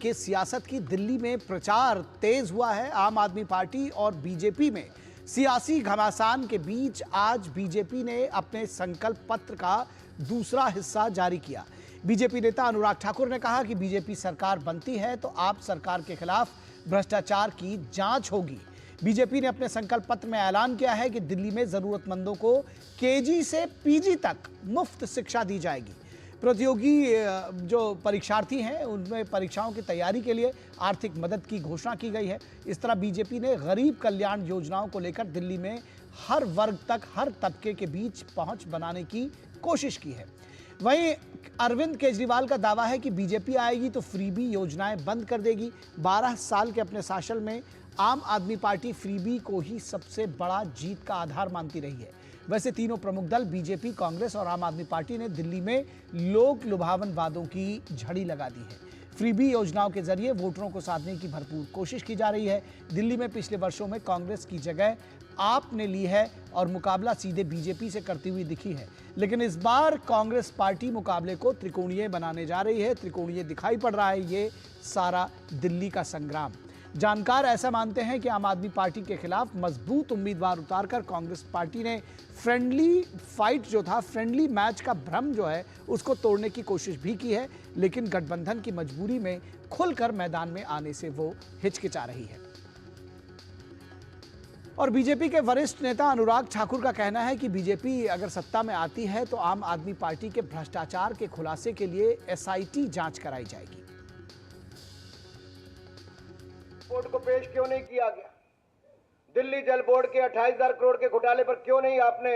के सियासत की दिल्ली में प्रचार तेज हुआ है। आम आदमी पार्टी और बीजेपी में सियासी घमासान के बीच आज बीजेपी ने अपने संकल्प पत्र का दूसरा हिस्सा जारी किया। बीजेपी नेता अनुराग ठाकुर ने कहा कि बीजेपी सरकार बनती है तो आप सरकार के खिलाफ भ्रष्टाचार की जांच होगी। बीजेपी ने अपने संकल्प पत्र में ऐलान किया है कि दिल्ली में जरूरतमंदों को केजी से पीजी तक मुफ्त शिक्षा दी जाएगी। प्रतियोगी जो परीक्षार्थी हैं उनमें परीक्षाओं की तैयारी के लिए आर्थिक मदद की घोषणा की गई है। इस तरह बीजेपी ने गरीब कल्याण योजनाओं को लेकर दिल्ली में हर वर्ग तक, हर तबके के बीच पहुंच बनाने की कोशिश की है। वहीं अरविंद केजरीवाल का दावा है कि बीजेपी आएगी तो फ्रीबी योजनाएं बंद कर देगी। 12 साल के अपने शासन में आम आदमी पार्टी फ्रीबी को ही सबसे बड़ा जीत का आधार मानती रही है। वैसे तीनों प्रमुख दल बीजेपी, कांग्रेस और आम आदमी पार्टी ने दिल्ली में लोक लुभावन वादों की झड़ी लगा दी है। फ्रीबी योजनाओं के जरिए वोटरों को साधने की भरपूर कोशिश की जा रही है। दिल्ली में पिछले वर्षों में कांग्रेस की जगह आप ने ली है और मुकाबला सीधे बीजेपी से करती हुई दिखी है, लेकिन इस बार कांग्रेस पार्टी मुकाबले को त्रिकोणीय बनाने जा रही है। त्रिकोणीय दिखाई पड़ रहा है ये सारा दिल्ली का संग्राम। जानकार ऐसा मानते हैं कि आम आदमी पार्टी के खिलाफ मजबूत उम्मीदवार उतारकर कांग्रेस पार्टी ने फ्रेंडली फाइट जो था, फ्रेंडली मैच का भ्रम जो है उसको तोड़ने की कोशिश भी की है, लेकिन गठबंधन की मजबूरी में खुलकर मैदान में आने से वो हिचकिचा रही है। और बीजेपी के वरिष्ठ नेता अनुराग ठाकुर का कहना है कि बीजेपी अगर सत्ता में आती है तो आम आदमी पार्टी के भ्रष्टाचार के खुलासे के लिए एसआईटी जांच कराई जाएगी। बोर्ड को पेश क्यों नहीं किया गया? दिल्ली जल बोर्ड के 28,000 करोड़ के घोटाले पर क्यों नहीं आपने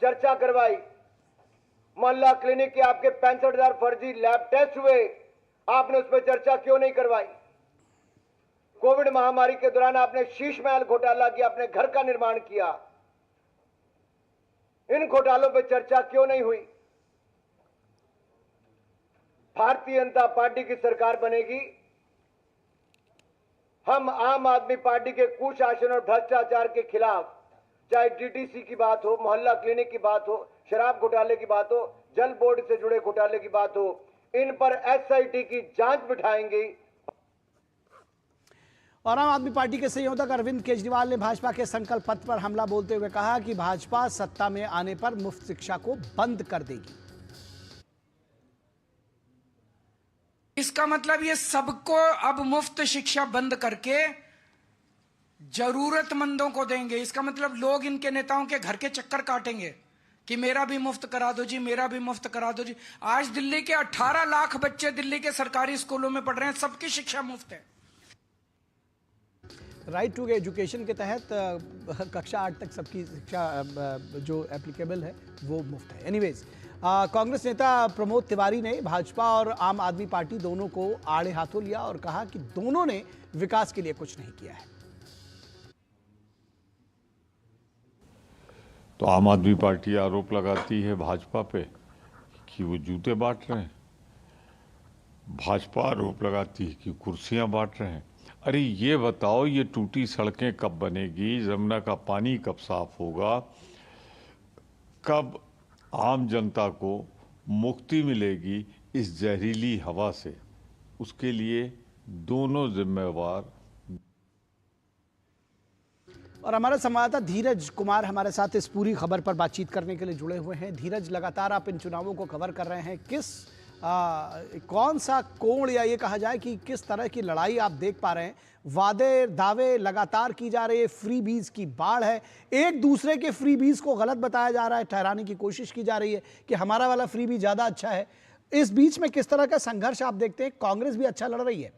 चर्चा करवाई? मोहल्ला क्लिनिक के आपके 65,000 फर्जी लैब टेस्ट हुए, आपने उस पर चर्चा क्यों नहीं करवाई? कोविड महामारी के दौरान आपने शीश महल घोटाला किया, अपने घर का निर्माण किया, इन घोटालों पर चर्चा क्यों नहीं हुई? भारतीय जनता पार्टी की सरकार बनेगी, हम आम आदमी पार्टी के कुशासन और भ्रष्टाचार के खिलाफ, चाहे डीटीसी की बात हो, मोहल्ला क्लिनिक की बात हो, शराब घोटाले की बात हो, जल बोर्ड से जुड़े घोटाले की बात हो, इन पर एसआईटी की जांच बिठाएंगे। और आम आदमी पार्टी के संयोजक अरविंद केजरीवाल ने भाजपा के संकल्प पत्र पर हमला बोलते हुए कहा कि भाजपा सत्ता में आने पर मुफ्त शिक्षा को बंद कर देगी। इसका मतलब ये सबको अब मुफ्त शिक्षा बंद करके जरूरतमंदों को देंगे। इसका मतलब लोग इनके नेताओं के घर के चक्कर काटेंगे कि मेरा भी मुफ्त करा दो जी, मेरा भी मुफ्त करा दो जी। आज दिल्ली के 18 लाख बच्चे दिल्ली के सरकारी स्कूलों में पढ़ रहे हैं, सबकी शिक्षा मुफ्त है। राइट टू एजुकेशन के तहत कक्षा 8 तक सबकी शिक्षा जो एप्लीकेबल है वो मुफ्त है। एनीवेज, कांग्रेस नेता प्रमोद तिवारी ने भाजपा और आम आदमी पार्टी दोनों को आड़े हाथों लिया और कहा कि दोनों ने विकास के लिए कुछ नहीं किया है। तो आम आदमी पार्टी आरोप लगाती है भाजपा पे कि वो जूते बांट रहे हैं, भाजपा आरोप लगाती है कि कुर्सियां बांट रहे हैं। अरे ये बताओ, ये टूटी सड़कें कब बनेगी, जमुना का पानी कब साफ होगा, कब आम जनता को मुक्ति मिलेगी इस जहरीली हवा से? उसके लिए दोनों जिम्मेवार। और हमारा संवाददाता धीरज कुमार हमारे साथ इस पूरी खबर पर बातचीत करने के लिए जुड़े हुए हैं। धीरज, लगातार आप इन चुनावों को कवर कर रहे हैं, कौन सा कोण या ये कहा जाए कि किस तरह की लड़ाई आप देख पा रहे हैं? वादे दावे लगातार की जा रही है, फ्री बीज की बाढ़ है, एक दूसरे के फ्री बीज को गलत बताया जा रहा है, ठहराने की कोशिश की जा रही है कि हमारा वाला फ्री बीज ज्यादा अच्छा है। इस बीच में किस तरह का संघर्ष आप देखते हैं? कांग्रेस भी अच्छा लड़ रही है।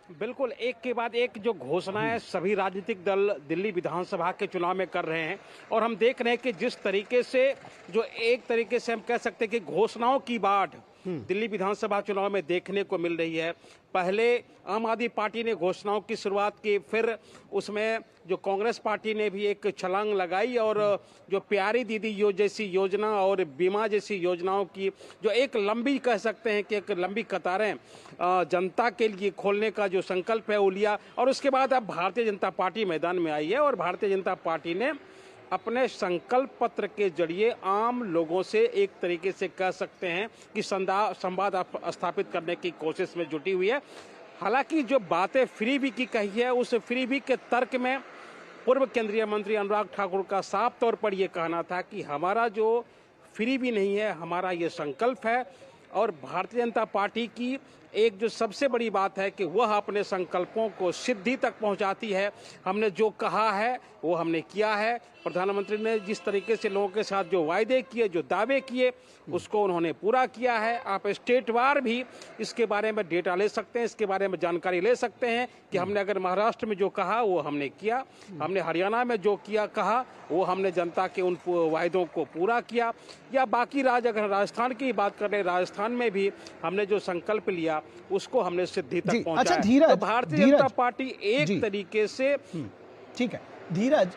बिल्कुल, एक के बाद एक जो घोषणाएं सभी राजनीतिक दल दिल्ली विधानसभा के चुनाव में कर रहे हैं, और हम देख रहे हैं कि जिस तरीके से जो एक तरीके से हम कह सकते हैं कि घोषणाओं की बाढ़ दिल्ली विधानसभा चुनाव में देखने को मिल रही है। पहले आम आदमी पार्टी ने घोषणाओं की शुरुआत की, फिर उसमें जो कांग्रेस पार्टी ने भी एक छलांग लगाई और जो प्यारी दीदी जैसी योजना और बीमा जैसी योजनाओं की जो एक लंबी कह सकते हैं कि एक लंबी कतारें जनता के लिए खोलने का जो संकल्प है वो लिया। और उसके बाद अब भारतीय जनता पार्टी मैदान में आई है और भारतीय जनता पार्टी ने अपने संकल्प पत्र के जरिए आम लोगों से एक तरीके से कह सकते हैं कि संवाद स्थापित करने की कोशिश में जुटी हुई है। हालांकि जो बातें फ्रीबी की कही है, उस फ्रीबी के तर्क में पूर्व केंद्रीय मंत्री अनुराग ठाकुर का साफ तौर पर यह कहना था कि हमारा जो फ्रीबी नहीं है, हमारा ये संकल्प है। और भारतीय जनता पार्टी की एक जो सबसे बड़ी बात है कि वह अपने संकल्पों को सिद्धि तक पहुंचाती है। हमने जो कहा है वो हमने किया है। प्रधानमंत्री ने जिस तरीके से लोगों के साथ जो वायदे किए, जो दावे किए, उसको उन्होंने पूरा किया है। आप स्टेटवार भी इसके बारे में डेटा ले सकते हैं, इसके बारे में जानकारी ले सकते हैं कि हमने अगर महाराष्ट्र में जो कहा वो हमने किया, हमने हरियाणा में जो किया कहा वो हमने जनता के उन वायदों को पूरा किया। या बाकी राज्य, अगर राजस्थान की बात करें, राजस्थान में भी हमने जो संकल्प लिया उसको हमने सिद्धि तक पहुंचाया। अच्छा धीरज, तो भारतीय जनता पार्टी एक तरीके से ठीक है धीरज,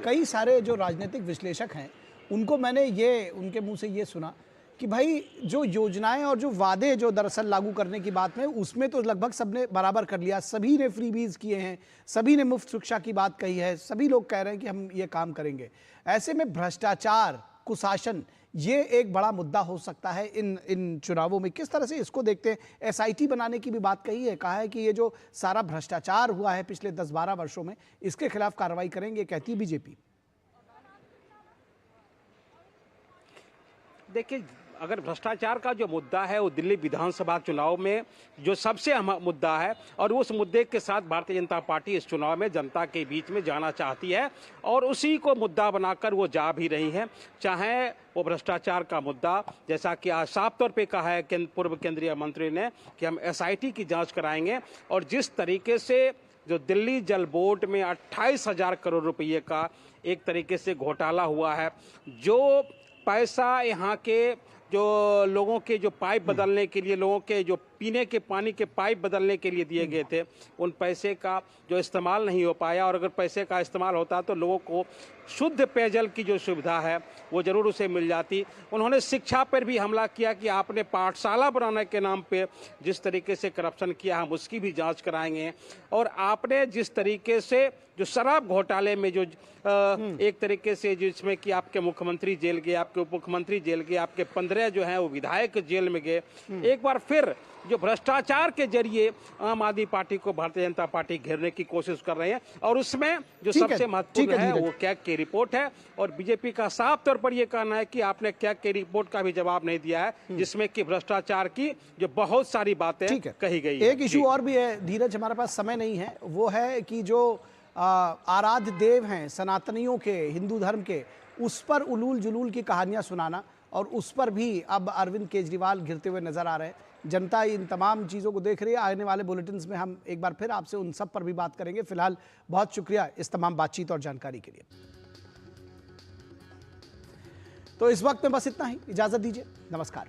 कई सारे जो राजनीतिक विश्लेषक हैं उनको मैंने ये उनके मुंह से ये सुना कि भाई जो योजनाएं और जो वादे जो दरअसल लागू करने की बात में, उसमें तो लगभग सबने बराबर कर लिया, सभी ने फ्रीबीज किए हैं, सभी ने मुफ्त शिक्षा की बात कही है, सभी लोग कह रहे हैं कि हम ये काम करेंगे। ऐसे में भ्रष्टाचार, कुशासन, ये एक बड़ा मुद्दा हो सकता है इन चुनावों में। किस तरह से इसको देखते हैं? एसआईटी बनाने की भी बात कही है, कहा है कि ये जो सारा भ्रष्टाचार हुआ है पिछले 10-12 वर्षों में, इसके खिलाफ कार्रवाई करेंगे, कहती है बीजेपी। देखिए, अगर भ्रष्टाचार का जो मुद्दा है वो दिल्ली विधानसभा चुनाव में जो सबसे अहम मुद्दा है, और उस मुद्दे के साथ भारतीय जनता पार्टी इस चुनाव में जनता के बीच में जाना चाहती है और उसी को मुद्दा बनाकर वो जा भी रही है। चाहे वो भ्रष्टाचार का मुद्दा, जैसा कि आज साफ तौर पे कहा है पूर्व केंद्रीय मंत्री ने कि हम एसआईटी की जांच कराएंगे, और जिस तरीके से जो दिल्ली जल बोर्ड में 28,000 करोड़ रुपये का एक तरीके से घोटाला हुआ है, जो पैसा यहाँ के जो लोगों के जो पाइप बदलने के लिए, लोगों के जो पीने के पानी के पाइप बदलने के लिए दिए गए थे, उन पैसे का जो इस्तेमाल नहीं हो पाया। और अगर पैसे का इस्तेमाल होता तो लोगों को शुद्ध पेयजल की जो सुविधा है वो जरूर उसे मिल जाती। उन्होंने शिक्षा पर भी हमला किया कि आपने पाठशाला बनाने के नाम पे जिस तरीके से करप्शन किया, हम उसकी भी जांच कराएंगे। और आपने जिस तरीके से जो शराब घोटाले में जो एक तरीके से जिसमें कि आपके मुख्यमंत्री जेल गए, आपके उप मुख्यमंत्री जेल गए, आपके 15 जो हैं वो विधायक जेल में गए, एक बार फिर जो भ्रष्टाचार के जरिए आम आदमी पार्टी को भारतीय जनता पार्टी घेरने की कोशिश कर रहे हैं। और उसमें जो सबसे महत्वपूर्ण है वो कैग की रिपोर्ट है, और बीजेपी का साफ तौर पर यह कहना है कि आपने कैग की रिपोर्ट का भी जवाब नहीं दिया है, जिसमें कि भ्रष्टाचार की जो बहुत सारी बातें कही गई है। एक इशू और भी है धीरज, हमारे पास समय नहीं है, वो है कि जो आराध्य देव हैं सनातनियों के, हिंदू धर्म के, उस पर उलूल जुलूल की कहानियां सुनाना, और उस पर भी अब अरविंद केजरीवाल घिरते हुए नजर आ रहे हैं। जनता इन तमाम चीज़ों को देख रही है। आने वाले बुलेटिन्स में हम एक बार फिर आपसे उन सब पर भी बात करेंगे। फिलहाल बहुत शुक्रिया इस तमाम बातचीत और जानकारी के लिए। तो इस वक्त में बस इतना ही, इजाजत दीजिए, नमस्कार।